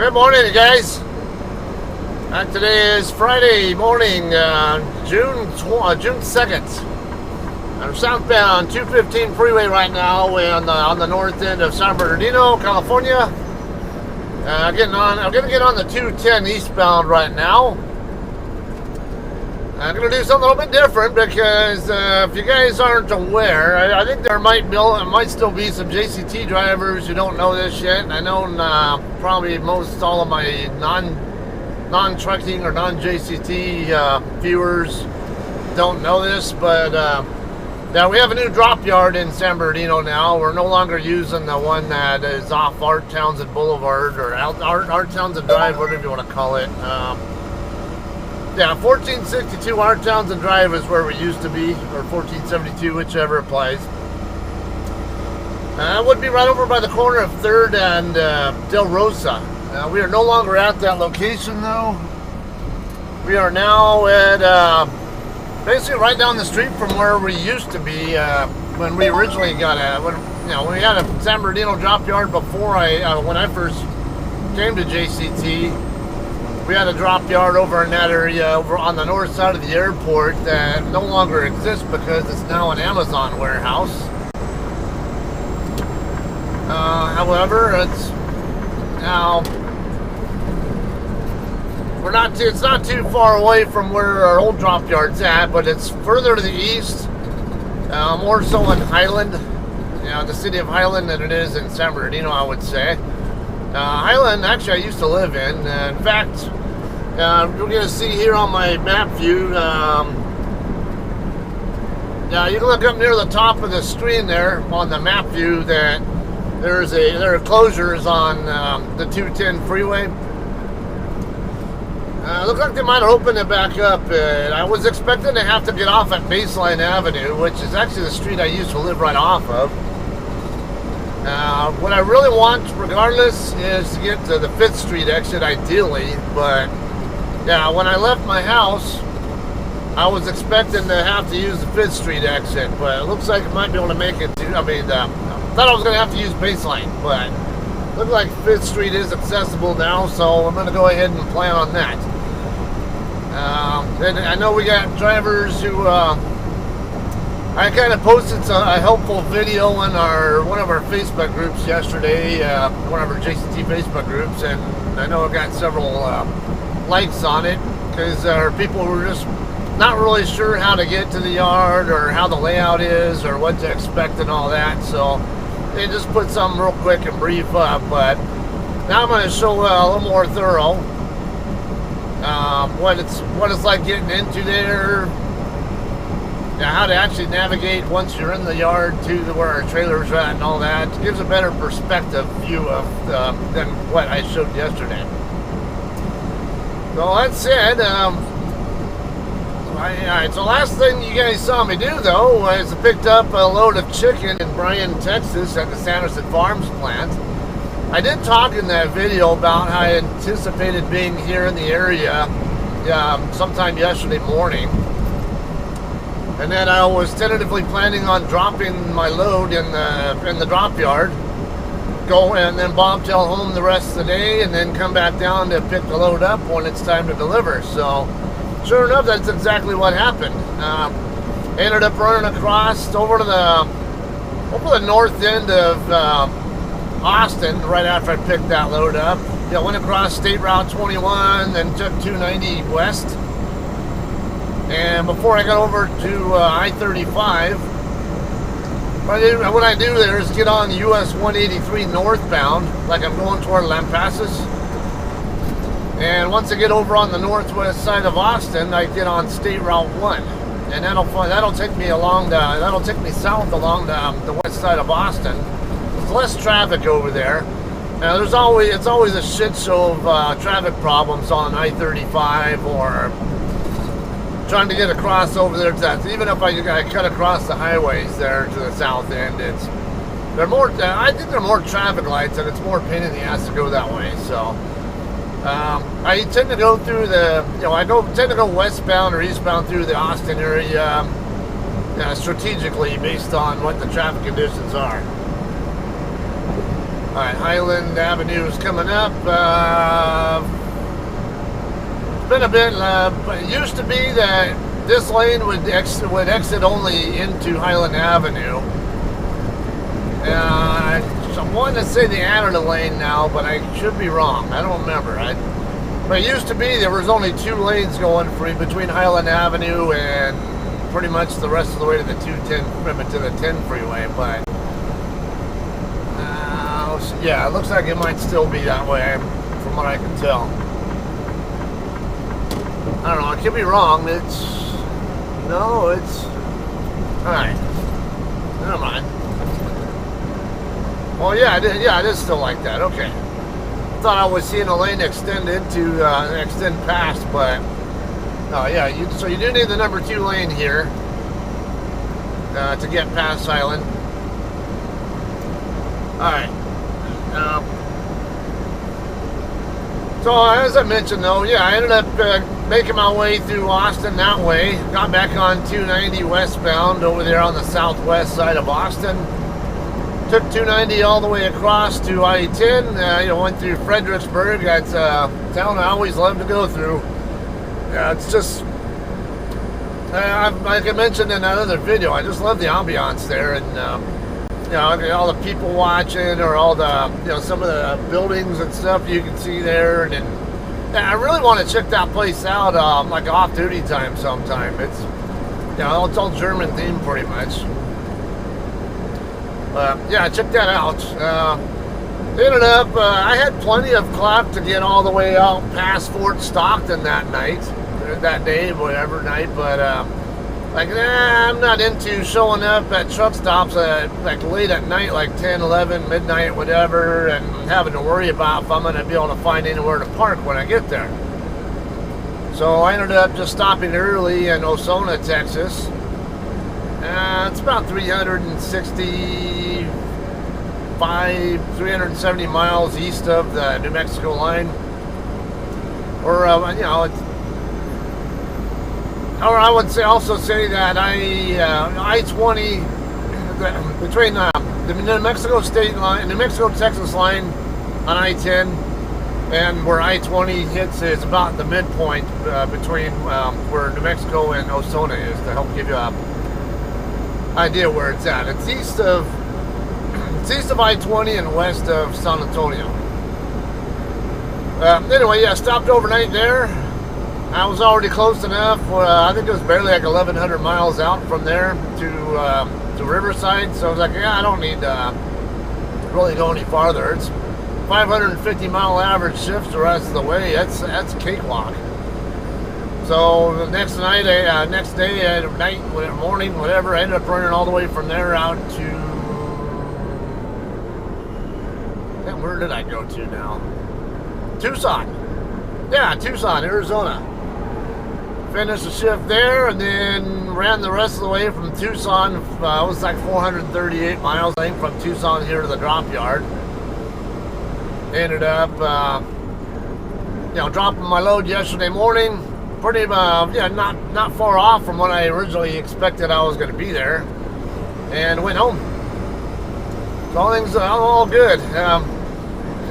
Good morning, you guys. Today is Friday morning, June 2nd. I'm southbound 215 freeway right now. We're on the north end of San Bernardino, California. I'm gonna get on the 210 eastbound right now. I'm gonna do something a little bit different because if you guys aren't aware, I think there might still be some JCT drivers who don't know this yet. And I know probably most all of my non-trucking or non-JCT viewers don't know this, but now we have a new drop yard in San Bernardino now. We're no longer using the one that is off Art Townsend Boulevard or Art Townsend Drive, whatever you want to call it. Yeah, 1462 Art Townsend Drive is where we used to be, or 1472, whichever applies. It would be right over by the corner of 3rd and Del Rosa. We are no longer at that location, though. We are now at basically right down the street from where we used to be when we originally got when we had a San Bernardino drop yard before when I first came to JCT. We had a drop yard over in that area over on the north side of the airport that no longer exists because it's now an Amazon warehouse. However, it's now it's not too far away from where our old drop yard's at, but it's further to the east, more so in Highland, the city of Highland, than it is in San Bernardino, I would say. Highland, actually, I used to live in. In fact, you're going to see here on my map view, you can look up near the top of the screen there on the map view that there are closures on the 210 freeway. Looks like they might have opened it back up. I was expecting to have to get off at Baseline Avenue, which is actually the street I used to live right off of. What I really want, regardless, is to get to the 5th Street exit, ideally. But, yeah, when I left my house, I was expecting to have to use the 5th Street exit. But it looks like I might be able to make it to, I thought I was going to have to use Baseline. But it looks like 5th Street is accessible now, so I'm going to go ahead and plan on that. And I know we got drivers who... I kind of posted a helpful video in one of our Facebook groups yesterday, one of our JCT Facebook groups, and I know I got several likes on it because there are people who are just not really sure how to get to the yard or how the layout is or what to expect and all that. So they just put something real quick and brief up. But now I'm going to show a little more thorough what it's like getting into there. How to actually navigate once you're in the yard to where our trailer's at and all that. It gives a better perspective view of than what I showed yesterday. So that said, so last thing you guys saw me do though was I picked up a load of chicken in Bryan, Texas at the Sanderson Farms plant. I did talk in that video about how I anticipated being here in the area sometime yesterday morning. And then I was tentatively planning on dropping my load in the drop yard, go and then bobtail home the rest of the day, and then come back down to pick the load up when it's time to deliver. So, sure enough, that's exactly what happened. Ended up running across over the north end of Austin right after I picked that load up. Went across State Route 21, then took 290 west. And before I got over to I-35, what I do there is get on US 183 northbound, like I'm going toward Lampasas. And once I get over on the northwest side of Austin, I get on State Route 1, and that'll take me south along the west side of Austin. There's less traffic over there. Now it's always a shit show of traffic problems on I-35 or trying to get across over there to that. Even if I cut across the highways there to the south end, I think there are more traffic lights and it's more pain in the ass to go that way. So I tend to go through tend to go westbound or eastbound through the Austin area strategically based on what the traffic conditions are. Alright, Highland Avenue is coming up. It's been a bit, but it used to be that this lane would exit only into Highland Avenue. I want to say they added a lane now, but I should be wrong. I don't remember. But it used to be there was only 2 lanes going free between Highland Avenue and pretty much the rest of the way to the 210, to the 10 freeway. But yeah, it looks like it might still be that way from what I can tell. I don't know. I could be wrong. It's all right. Never mind. Well, yeah, it is still like that. Okay. Thought I was seeing a lane extend past, but oh yeah. So you do need the number 2 lane here to get past Highland. All right. So as I mentioned, though, yeah, I ended up making my way through Austin that way. Got back on 290 westbound over there on the southwest side of Austin. Took 290 all the way across to I-10. Went through Fredericksburg. That's a town I always love to go through. It's just, like I mentioned in that other video, I just love the ambiance there, and all the people watching, or all the some of the buildings and stuff you can see there, and I really want to check that place out, like off-duty time sometime. It's it's all German themed pretty much. Yeah, check that out. Ended up, I had plenty of clock to get all the way out past Fort Stockton that day, whatever night, but I'm not into showing up at truck stops like late at night, like 10, 11, midnight, whatever, and having to worry about if I'm going to be able to find anywhere to park when I get there. So I ended up just stopping early in Osona, Texas. It's about 370 miles east of the New Mexico line. Or, or I would also say that I-20 between the New Mexico state line, New Mexico Texas line on I-10, and where I-20 hits is about the midpoint between where New Mexico and Osona is, to help give you a idea where it's at. It's east of I-20 and west of San Antonio. Anyway, yeah, stopped overnight there. I was already close enough. I think it was barely like 1,100 miles out from there to Riverside. So I was like, yeah, I don't need to really go any farther. It's 550 mile average shifts the rest of the way. That's cakewalk. So the next day, morning, whatever, I ended up running all the way from there out to. Where did I go to now? Tucson. Yeah, Tucson, Arizona. Finished the shift there, and then ran the rest of the way from Tucson. It was like 438 miles, I think, from Tucson here to the drop yard. Ended up, dropping my load yesterday morning. Pretty, not far off from when I originally expected I was going to be there, and went home. So all things all good.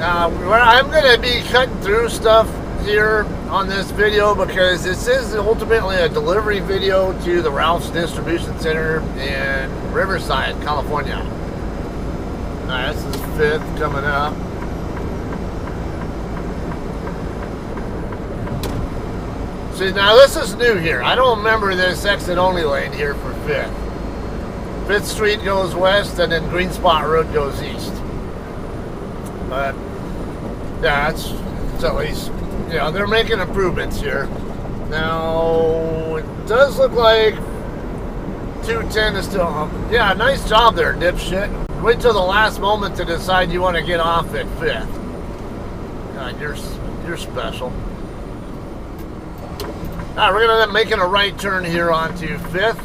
I'm going to be cutting through stuff here on this video because this is ultimately a delivery video to the Ralph's Distribution Center in Riverside, California. Alright, this is 5th coming up. See, now this is new here. I don't remember this exit only lane here for 5th. 5th Street goes west, and then Green Spot Road goes east. But yeah, it's at least, they're making improvements here. Now, it does look like 210 is still, yeah, nice job there, dipshit. Wait till the last moment to decide you want to get off at 5th. God, you're special. Alright, we're going to end up making a right turn here onto 5th.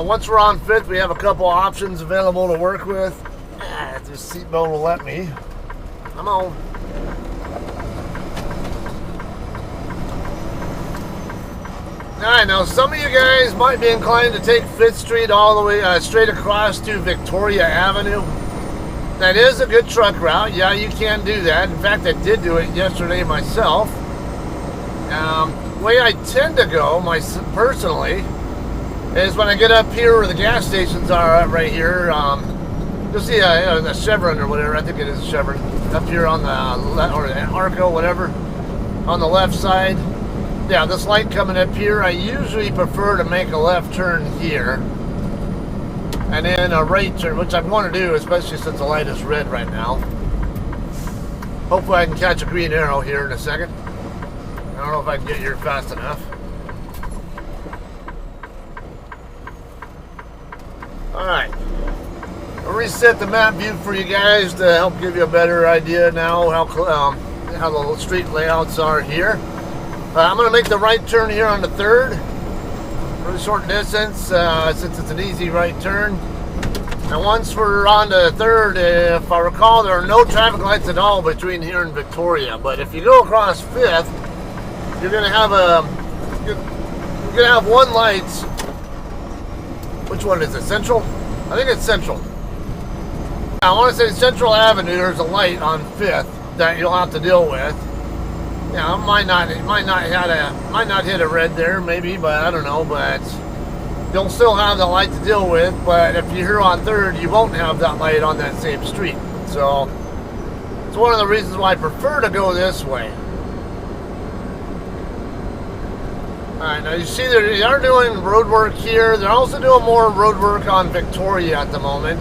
Once we're on 5th, we have a couple options available to work with. This seatbelt will let me. Come on. Alright, now some of you guys might be inclined to take 5th Street all the way straight across to Victoria Avenue. That is a good truck route. Yeah, you can do that. In fact, I did do it yesterday myself. The way I tend to go, personally, is when I get up here where the gas stations are right here. You'll see the Chevron or whatever. I think it is Chevron. Up here on the left, or Arco, whatever, on the left side. Yeah, this light coming up here, I usually prefer to make a left turn here. And then a right turn, which I'm going to do, especially since the light is red right now. Hopefully I can catch a green arrow here in a second. I don't know if I can get here fast enough. Alright. I'll reset the map view for you guys to help give you a better idea now how the street layouts are here. I'm going to make the right turn here on the 3rd. Pretty short distance since it's an easy right turn. And once we're on the 3rd, if I recall, there are no traffic lights at all between here and Victoria. But if you go across 5th, you're going to have one light. Which one is it? Central? I think it's Central. I want to say Central Avenue. There's a light on 5th that you'll have to deal with. Yeah, it might not hit a red there, maybe, but I don't know. But you'll still have the light to deal with. But if you're here on 3rd, you won't have that light on that same street. So it's one of the reasons why I prefer to go this way. All right, now you see they are doing road work here. They're also doing more road work on Victoria at the moment.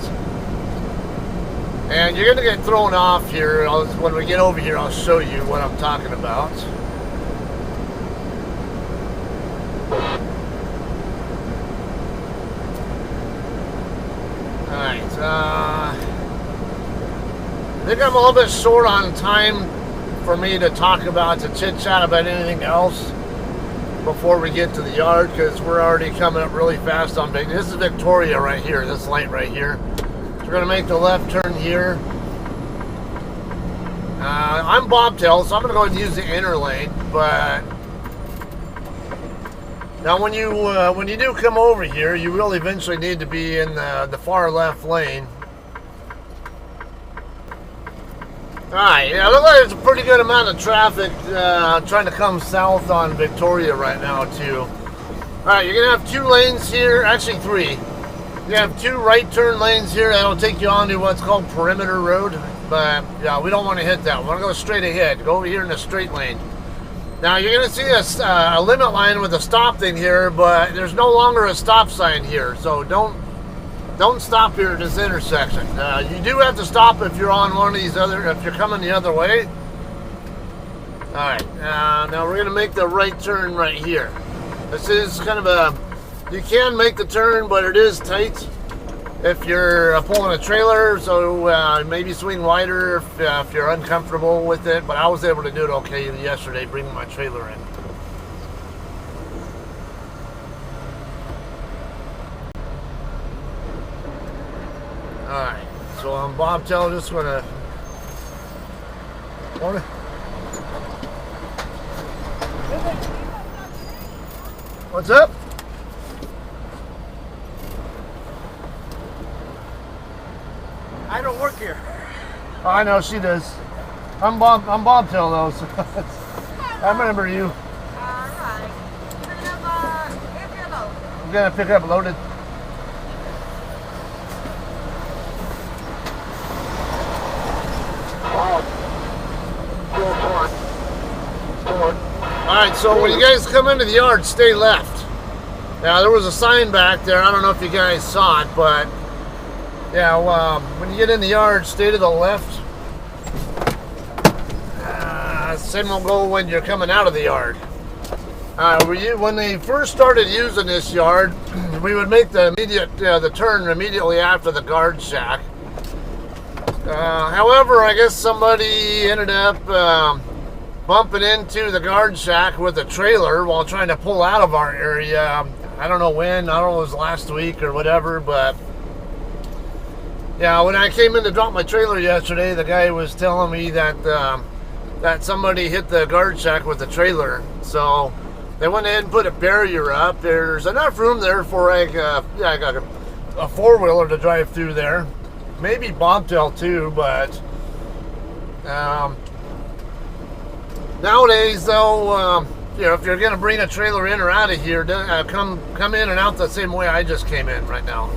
And you're going to get thrown off here. When we get over here, I'll show you what I'm talking about. Alright, I think I'm a little bit short on time for me to talk about, to chit-chat about anything else before we get to the yard, because we're already coming up really fast on Victoria. This is Victoria right here, this light right here. We're going to make the left turn here. I'm bobtail, so I'm going to go ahead and use the inner lane. But now, when you do come over here, you will eventually need to be in the far left lane. All right, yeah, it looks like there's a pretty good amount of traffic trying to come south on Victoria right now too. All right, you're going to have 2 lanes here, actually 3. You have 2 right turn lanes here that'll take you onto what's called Perimeter Road, but yeah, we don't want to hit that. We want to go straight ahead, go over here in the straight lane. Now you're going to see a limit line with a stop thing here, but there's no longer a stop sign here, so don't stop here at this intersection. You do have to stop if you're on one of these if you're coming the other way. All right, now we're going to make the right turn right here. This is kind of you can make the turn, but it is tight if you're pulling a trailer, so maybe swing wider if you're uncomfortable with it. But I was able to do it okay yesterday, bringing my trailer in. Alright, so I'm bobtail, just gonna What's up? I don't work here. Oh, I know she does. I'm bobtail though, so I remember you. Alright. I'm gonna pick up loaded. Alright, so when you guys come into the yard, stay left. Now, there was a sign back there. I don't know if you guys saw it, but yeah, when you get in the yard, stay to the left. Same will go when you're coming out of the yard. When they first started using this yard, we would make the turn immediately after the guard shack. However, I guess somebody ended up bumping into the guard shack with a trailer while trying to pull out of our area. I don't know when. I don't know if it was last week or whatever, but yeah, when I came in to drop my trailer yesterday, the guy was telling me that that somebody hit the guard shack with a trailer. So they went ahead and put a barrier up. There's enough room there for like a 4-wheeler to drive through there. maybe bobtail too, but nowadays though, you know, if you're gonna bring a trailer in or out of here, come in and out the same way I just came in right now.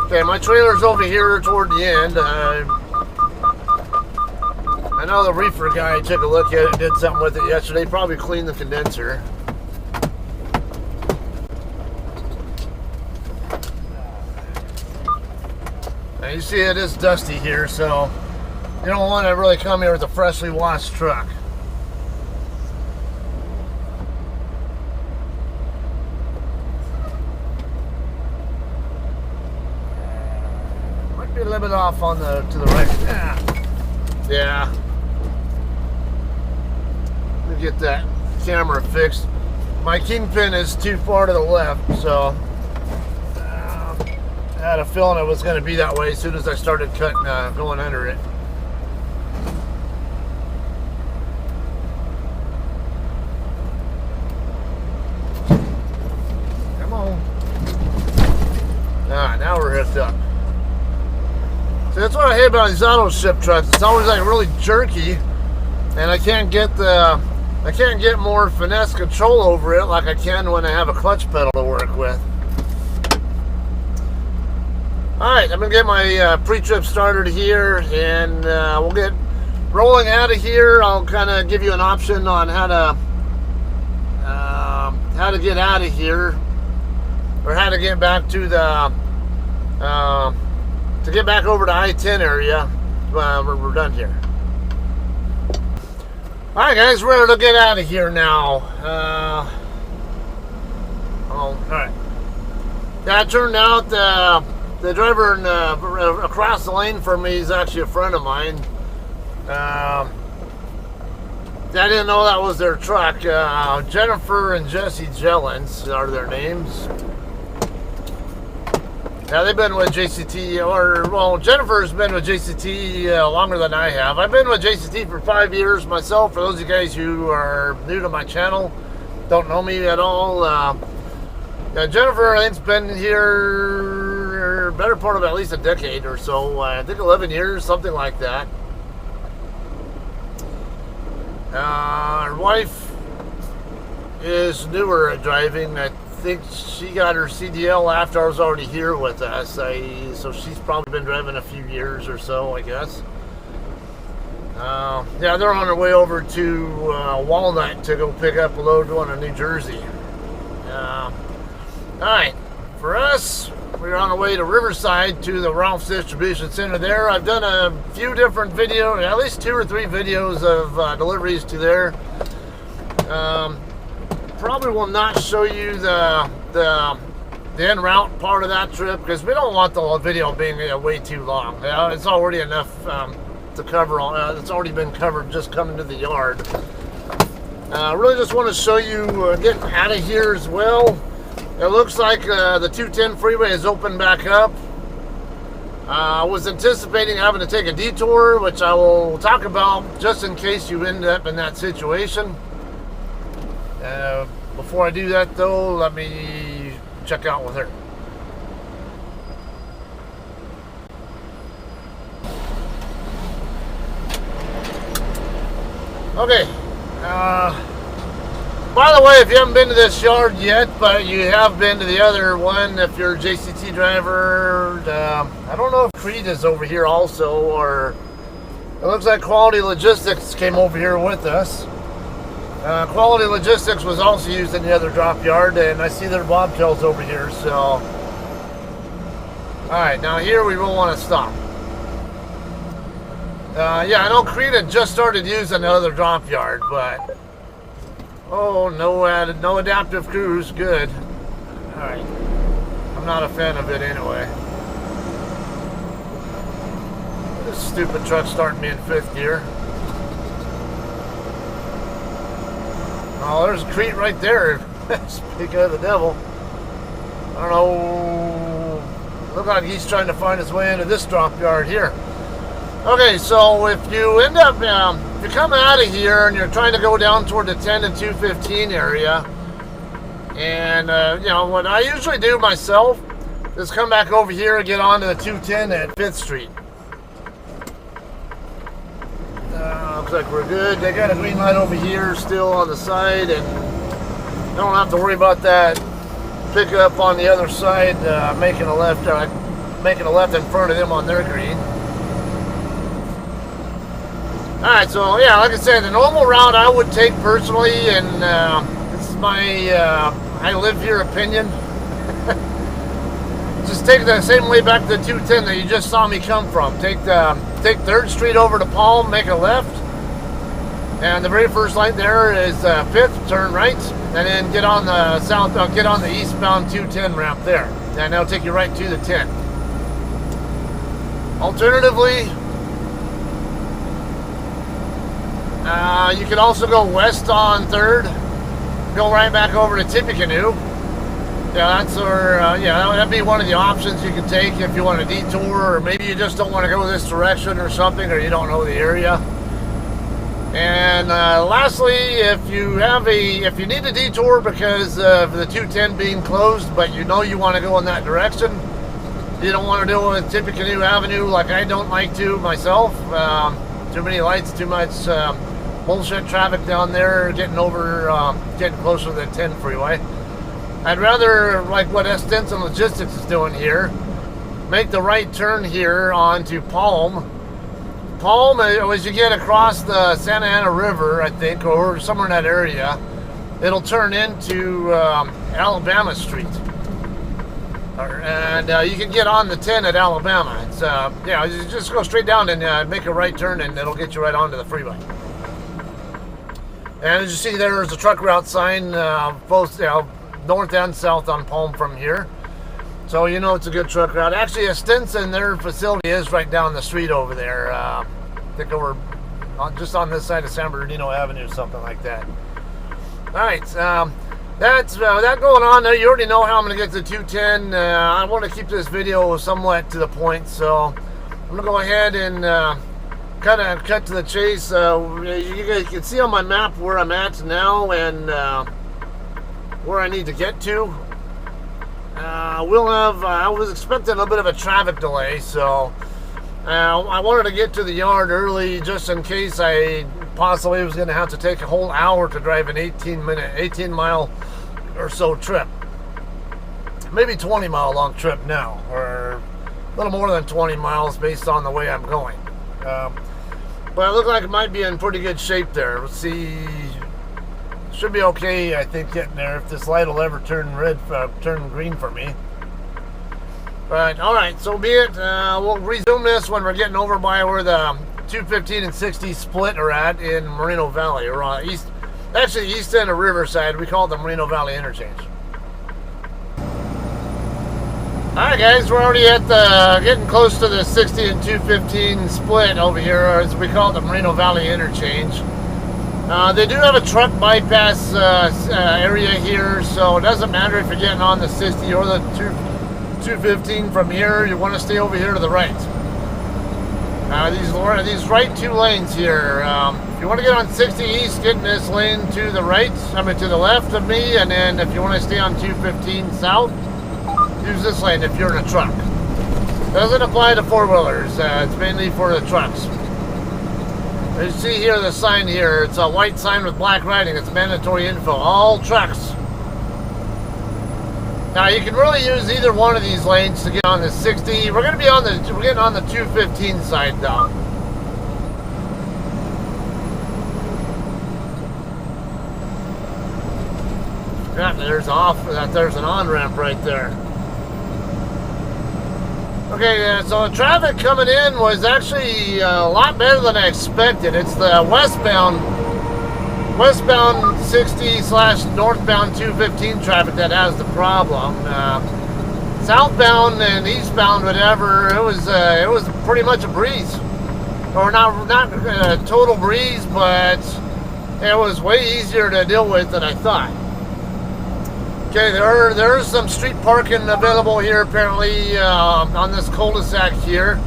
Okay, my trailer's over here toward the end. I know the reefer guy took a look at it and did something with it yesterday. Probably cleaned the condenser. Now you see it is dusty here, so you don't want to really come here with a freshly washed truck. Might be a little bit off on the to the right. Yeah. Let me get that camera fixed. My kingpin is too far to the left, so I had a feeling it was going to be that way as soon as I started cutting, going under it. Come on. Now we're hooked up. So that's what I hate about these auto ship trucks. It's always like really jerky, and I can't get more finesse control over it like I can when I have a clutch pedal to work with. Alright, I'm going to get my pre-trip started here, and we'll get rolling out of here. I'll kind of give you an option on how to get out of here, or how to get back to the to get back over to I-10 area when we're done here. Alright guys, we're ready to get out of here now. Alright. Yeah, it turned out the driver across the lane from me is actually a friend of mine. I didn't know that was their truck. Jennifer and Jesse Jellens are their names. Yeah, they've been with JCT, well, Jennifer's been with JCT longer than I have. I've been with JCT for 5 years myself. For those of you guys who are new to my channel, don't know me at all. Yeah, Jennifer, I think's been here better part of at least a decade or so. I think 11 years, something like that. Her wife is newer at driving. I think she got her CDL after I was already here with us. So she's probably been driving a few years or so, I guess. Yeah, they're on their way over to Walnut to go pick up a load going to New Jersey. Alright, for us, we're on our way to Riverside to the Ralph's Distribution Center there. I've done a few different videos, at least 2 or 3 videos of deliveries to there. Probably will not show you the en route part of that trip, because we don't want the video being way too long. It's already enough to cover. It's already been covered just coming to the yard. Really just want to show you getting out of here as well. It looks like the 210 freeway is open back up. I was anticipating having to take a detour, which I will talk about just in case you end up in that situation. Before I do that though, let me check out with her. Okay. By the way, if you haven't been to this yard yet, but you have been to the other one, if you're a JCT driver, I don't know if Creed is over here also, or it looks like Quality Logistics came over here with us. Quality Logistics was also used in the other drop yard, and I see their bobtails over here, so. Alright, now here we will want to stop. Yeah, I know Creed had just started using the other drop yard, but oh, no adaptive cruise, good. Alright, I'm not a fan of it anyway. This stupid truck starting me in 5th gear. Oh, there's Creed right there. Speaking of the devil. I don't know. Look like he's trying to find his way into this drop yard here. Okay, so if you end up, if you come out of here and you're trying to go down toward the 10 and 215 area, and you know what I usually do myself, Just come back over here and get onto the 210 at 5th Street. Looks like we're good. They got a green light over here still on the side, and I don't have to worry about that pickup on the other side making a left in front of them on their green. Alright, so yeah, like I said, the normal route I would take personally, and this is my I live here opinion. Just take the same way back to the 210 that you just saw me come from. Take 3rd Street over to Palm, make a left, and the very first light there is 5th, turn right, and then get on the get on the eastbound 210 ramp there, and that'll take you right to the 10. Alternatively, you could also go west on 3rd, go right back over to Tippecanoe. Yeah, that's where, that'd be one of the options you can take if you want a detour, or maybe you just don't want to go this direction or something, or you don't know the area. And lastly, if you need a detour because of the 210 being closed, but you know you want to go in that direction, you don't want to do it with Tippecanoe Avenue like I don't like to myself. Too many lights, too much bullshit traffic down there, getting closer to the 10 freeway. I'd rather, like what Stinson Logistics is doing here, make the right turn here onto Palm. Palm, as you get across the Santa Ana River, I think, or somewhere in that area, it'll turn into Alabama Street. And you can get on the 10 at Alabama. It's you just go straight down and make a right turn, and it'll get you right onto the freeway. And as you see, there's a truck route sign, both north and south on Palm from here. So you know it's a good truck route. Actually, Stinson, their facility is right down the street over there. I think over just on this side of San Bernardino Avenue, something like that. Alright, that's that going on there. You already know how I'm going to get to 210. I want to keep this video somewhat to the point, so I'm going to go ahead and kind of cut to the chase. You guys can see on my map where I'm at now and where I need to get to. I was expecting a little bit of a traffic delay, so I wanted to get to the yard early just in case I possibly was going to have to take a whole hour to drive an 18 mile or so trip. Maybe 20 mile long trip now, or a little more than 20 miles based on the way I'm going. But it looked like it might be in pretty good shape there. Let's see. Should be okay, I think, getting there if this light will ever turn green for me. But alright, so be it. We'll resume this when we're getting over by where the 215 and 60 split are at in Moreno Valley, or east end of Riverside. We call it the Moreno Valley Interchange. Alright guys, we're already at getting close to the 60 and 215 split over here, or as we call it, the Moreno Valley Interchange. They do have a truck bypass area here, so it doesn't matter if you're getting on the 60 or the 215 from here. You want to stay over here to the right. These right two lanes here. If you want to get on 60 east, get in this lane to the right, to the left of me, and then if you want to stay on 215 south, use this lane if you're in a truck. Doesn't apply to four-wheelers. It's mainly for the trucks. As you see here, the sign here, it's a white sign with black writing. It's mandatory info. All trucks. Now you can really use either one of these lanes to get on the 60. We're getting on the 215 side though. Yeah, there's an on-ramp right there. Okay, so the traffic coming in was actually a lot better than I expected. It's the westbound 60/northbound 215 traffic that has the problem. Southbound and eastbound, whatever, it was pretty much a breeze, or not a total breeze, but it was way easier to deal with than I thought. Okay, there's some street parking available here apparently on this cul-de-sac here.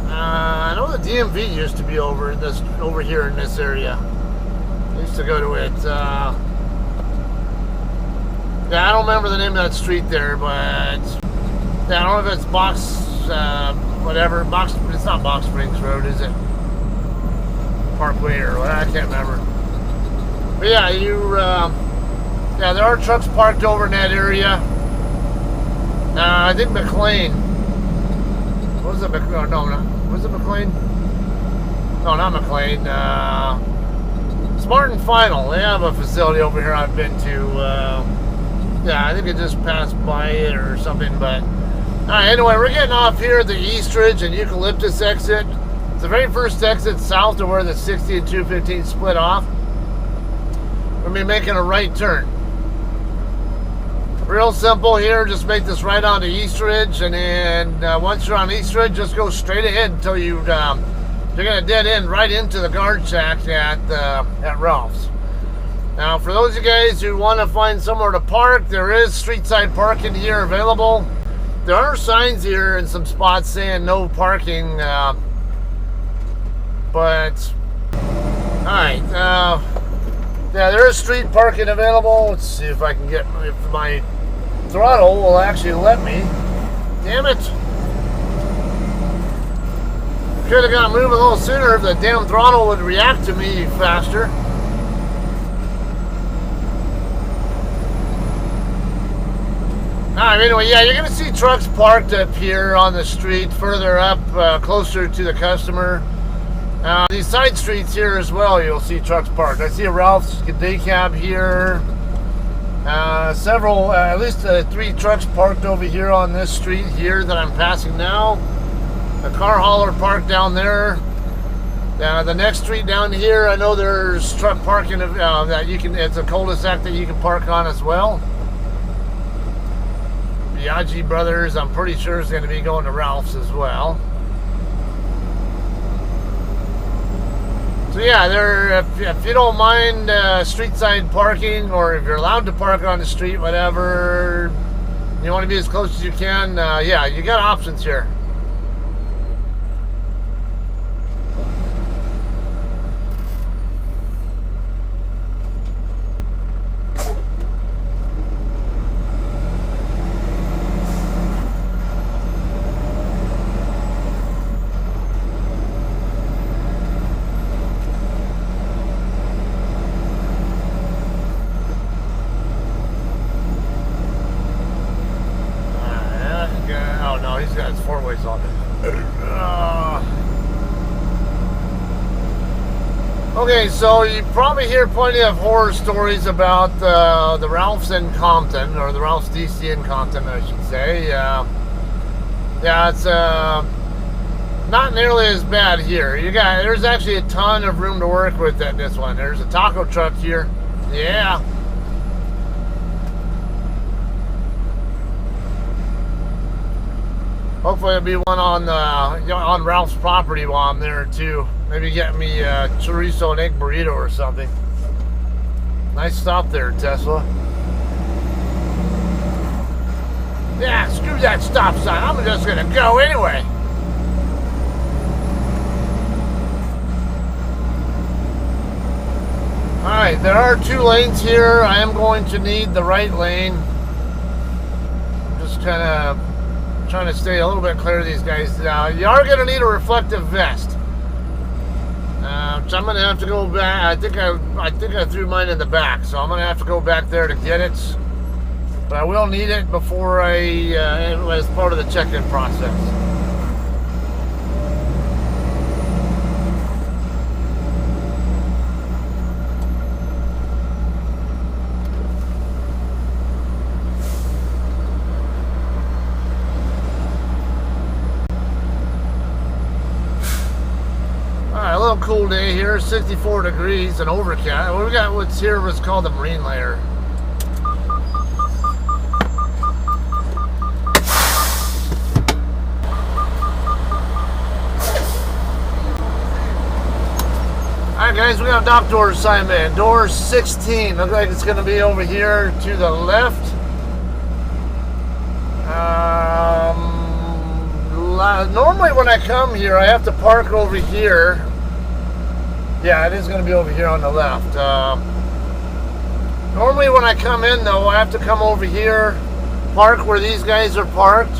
I know the DMV used to be over here in this area. I used to go to it. Yeah, I don't remember the name of that street there, but yeah, I don't know if it's whatever. It's not Box Springs Road, is it? Parkway or what? I can't remember. But yeah, yeah, there are trucks parked over in that area. I think McLean. Was it McLean? No, was it McLean? No, not McLean. Smart and Final. They have a facility over here I've been to. Yeah, I think it just passed by it or something, but alright, anyway, we're getting off here at the Eastridge and Eucalyptus exit. It's the very first exit south to where the 60 and 215 split off. We're going to be making a right turn. Real simple here, just make this right onto Eastridge, and then once you're on Eastridge, just go straight ahead until you're going to dead end right into the guard shack at Ralph's. Now, for those of you guys who want to find somewhere to park, there is street side parking here available. There are signs here in some spots saying no parking, but alright, yeah, there is street parking available. Let's see if I can get, if my throttle will actually let me. Damn it. Could have got moving a little sooner if the damn throttle would react to me faster. Alright, anyway, yeah, you're going to see trucks parked up here on the street, further up, closer to the customer. These side streets here as well, you'll see trucks parked. I see a Ralph's day cab here. Several, at least 3 trucks parked over here on this street here that I'm passing now. A car hauler parked down there. The next street down here, I know there's truck parking that you can, it's a cul-de-sac that you can park on as well. Biaggi Brothers, I'm pretty sure, is going to be going to Ralph's as well. So yeah, if you don't mind street side parking, or if you're allowed to park on the street, whatever, you want to be as close as you can, yeah, you got options here. Okay, so you probably hear plenty of horror stories about the Ralph's in Compton, or the Ralph's DC in Compton, I should say. Yeah, it's not nearly as bad here. There's actually a ton of room to work with at this one. There's a taco truck here. Yeah. Hopefully there'll be one on Ralph's property while I'm there too. Maybe get me a chorizo and egg burrito or something. Nice stop there, Tesla. Yeah, screw that stop sign. I'm just gonna go anyway. Alright, there are 2 lanes here. I am going to need the right lane. I'm just kind of trying to stay a little bit clear of these guys. You are going to need a reflective vest. So I'm going to have to go back. I think I threw mine in the back, so I'm going to have to go back there to get it. But I will need it before as part of the check-in process. Cool day here, 64 degrees and overcast. We got what's here was called the marine layer. Alright guys, we got a dock door assignment. Door 16. Looks like it's going to be over here to the left. Normally when I come here, I have to park over here. Yeah, it is going to be over here on the left. Normally when I come in though, I have to come over here, park where these guys are parked,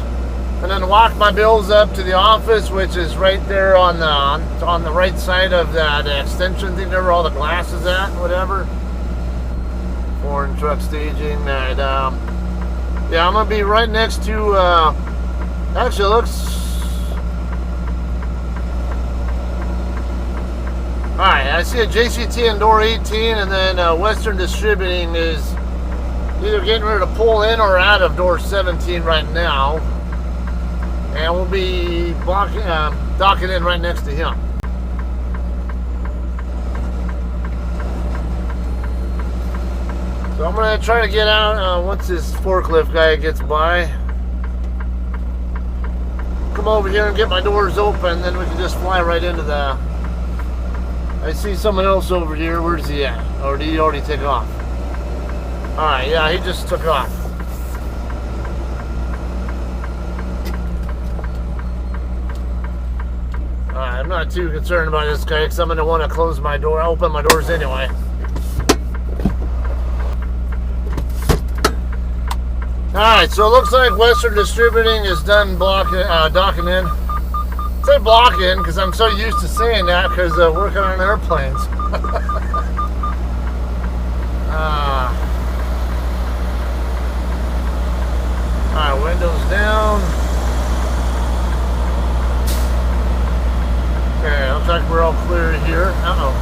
and then walk my bills up to the office, which is right there on the right side of that extension thing there where all the glass is at, whatever. Foreign truck staging. And, yeah, I'm gonna be right next to. Actually, it looks. All right, I see a JCT in door 18, and then Western Distributing is either getting ready to pull in or out of door 17 right now, and we'll be docking in right next to him. So I'm gonna try to get out once this forklift guy gets by. Come over here and get my doors open, then we can just fly right into the. I see someone else over here. Where's he at? Or did he already take off? Alright, yeah, he just took off. Alright, I'm not too concerned about this guy because I'm going to want to close my door, open my doors anyway. Alright, so it looks like Western Distributing is done docking in. I say blocking because I'm so used to saying that because working on airplanes. Alright, windows down. Okay, looks like we're all clear here. Uh-oh.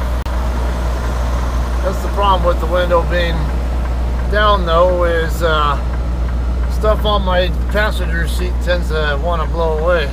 That's the problem with the window being down though, is stuff on my passenger seat tends to want to blow away.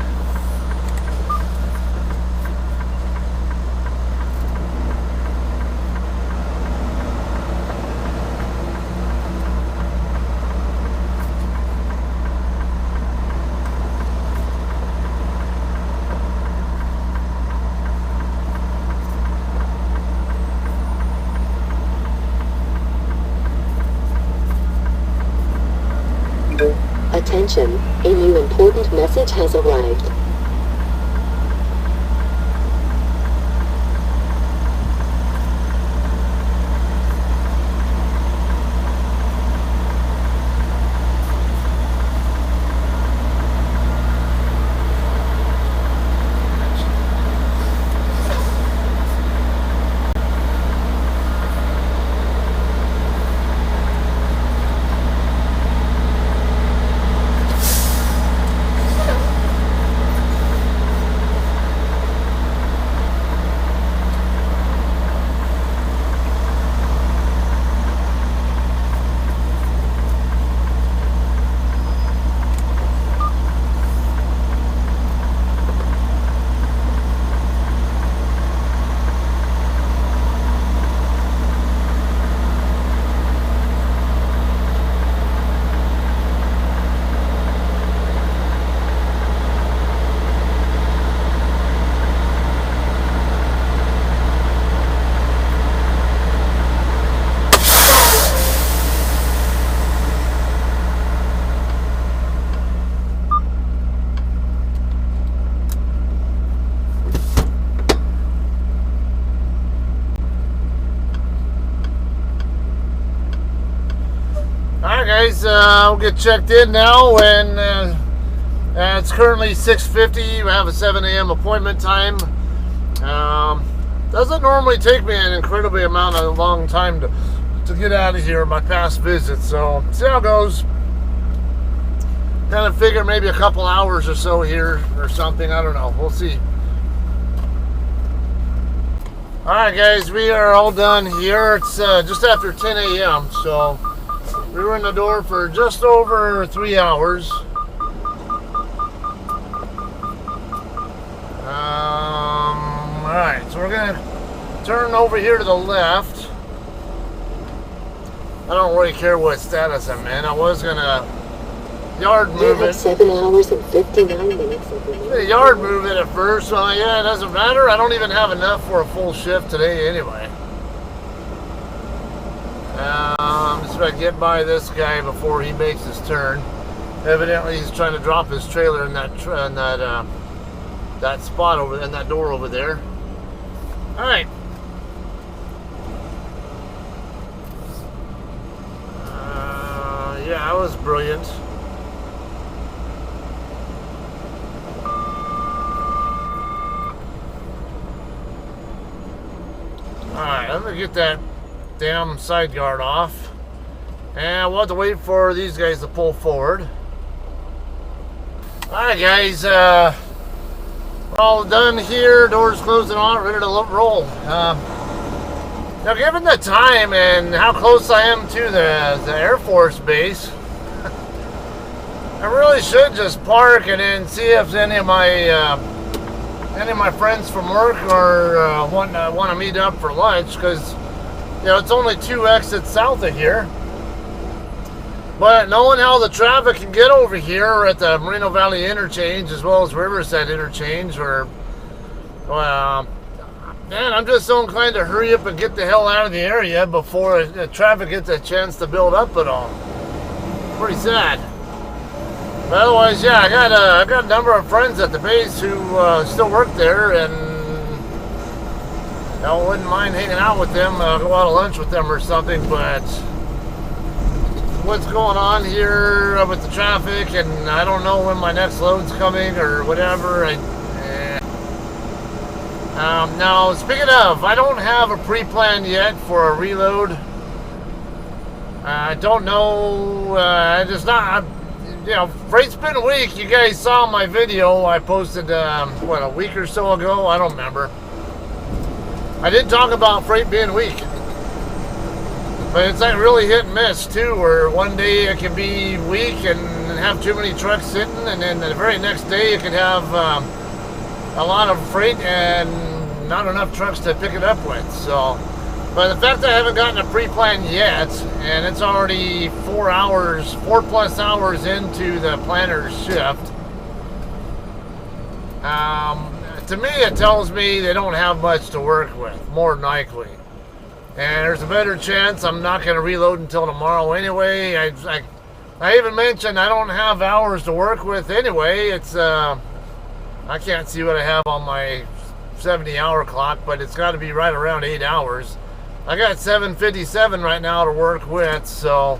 Attention, a new important message has arrived. Guys, we'll get checked in now, and it's currently 6:50. We have a 7 a.m. appointment time. Doesn't normally take me an incredibly long time to get out of here, my past visits, so see how it goes. Kind of figure maybe a couple hours or so here or something, I don't know, we'll see. Alright guys, we are all done here. It's just after 10 a.m. so we were in the door for just over 3 hours. Alright, so we're gonna turn over here to the left. I don't really care what status I'm in. I was gonna yard move it. 7 hours and 59 minutes. Yard move it at first, so yeah, it doesn't matter. I don't even have enough for a full shift today anyway. Just trying to get by this guy before he makes his turn. Evidently, he's trying to drop his trailer in that spot over in that door over there. All right. Yeah, that was brilliant. Alright, I'm gonna get that damn side guard off. And we'll have to wait for these guys to pull forward. Alright guys, we're all done here. Doors closing on, ready to roll. Now given the time and how close I am to the Air Force Base, I really should just park and then see if any of my friends from work or want to meet up for lunch, because you know it's only 2 exits south of here. But knowing how the traffic can get over here at the Moreno Valley Interchange as well as Riverside Interchange, or man, I'm just so inclined to hurry up and get the hell out of the area before the traffic gets a chance to build up at all. Pretty sad. But otherwise, yeah, I got a number of friends at the base who still work there, and I wouldn't mind hanging out with them, go out to lunch with them or something. But what's going on here with the traffic, and I don't know when my next load's coming or whatever. Now, speaking of, I don't have a pre-plan yet for a reload. I don't know. It's not. You know, freight's been weak. You guys saw my video I posted, what, a week or so ago? I don't remember. I did talk about freight being weak. But it's like really hit and miss, too, where one day it can be weak and have too many trucks sitting, and then the very next day it could have a lot of freight and not enough trucks to pick it up with. So, but the fact that I haven't gotten a pre-plan yet, and it's already 4+ hours into the planner's shift, to me it tells me they don't have much to work with, more than likely. And there's a better chance I'm not going to reload until tomorrow anyway. I even mentioned I don't have hours to work with anyway. It's I can't see what I have on my 70-hour clock, but it's got to be right around 8 hours. I got 757 right now to work with, so,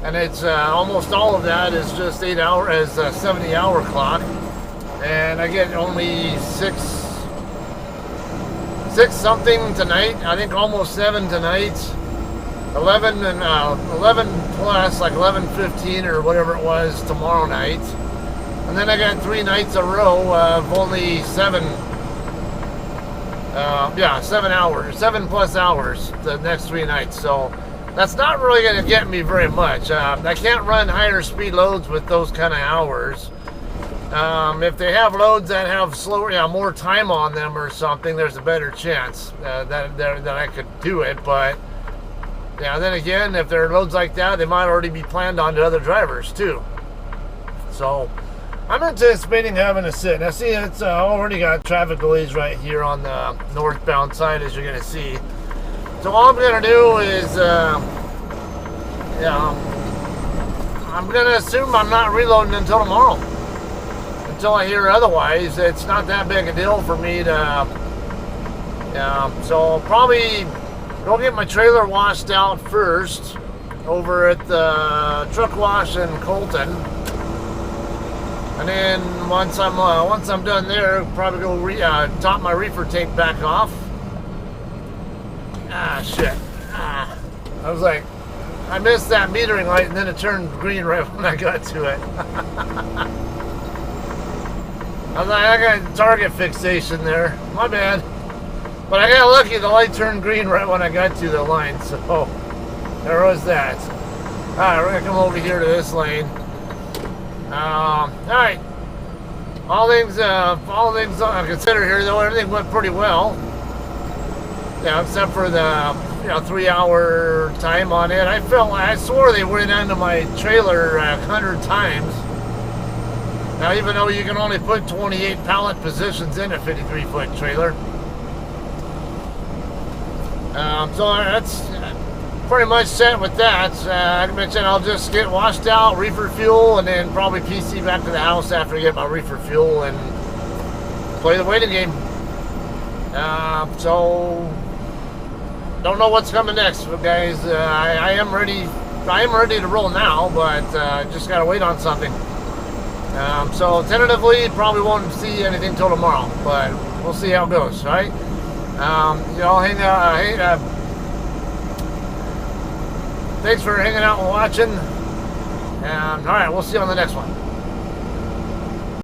and it's almost all of that is just 8 hours as a 70-hour clock, and I get only six something tonight. I think almost 7 tonight. 11 plus, like 11:15 or whatever it was tomorrow night, and then I got 3 nights in a row of only 7 hours, 7+ hours the next 3 nights. So that's not really going to get me very much. I can't run higher speed loads with those kind of hours. If they have loads that have more time on them or something, there's a better chance that I could do it. But yeah, then again, if there are loads like that, they might already be planned on to other drivers too. So I'm anticipating having to sit. Now see, it's already got traffic delays right here on the northbound side, as you're going to see. So all I'm going to do is, I'm going to assume I'm not reloading until tomorrow. Until I hear otherwise. It's not that big a deal for me to, so I'll probably go get my trailer washed out first over at the truck wash in Colton. And then once I'm done there, probably go top my reefer tank back off. Shit. I was like, I missed that metering light, and then it turned green right when I got to it. I was like, I got target fixation there. My bad. But I got lucky, the light turned green right when I got to the line, so there was that. Alright, we're gonna come over here to this lane. Alright. All things I consider here, though, everything went pretty well. Yeah, except for the 3-hour time on it. I swore they went into my trailer 100 times. Now, even though you can only put 28 pallet positions in a 53-foot trailer. So that's pretty much set with that. Like I mentioned, I'll just get washed out, reefer fuel, and then probably PC back to the house after I get my reefer fuel and play the waiting game. So don't know what's coming next, but guys, I am ready I am ready to roll now, but just gotta wait on something. So tentatively, probably won't see anything till tomorrow, but we'll see how it goes, right? Y'all thanks for hanging out and watching. All right, we'll see you on the next one.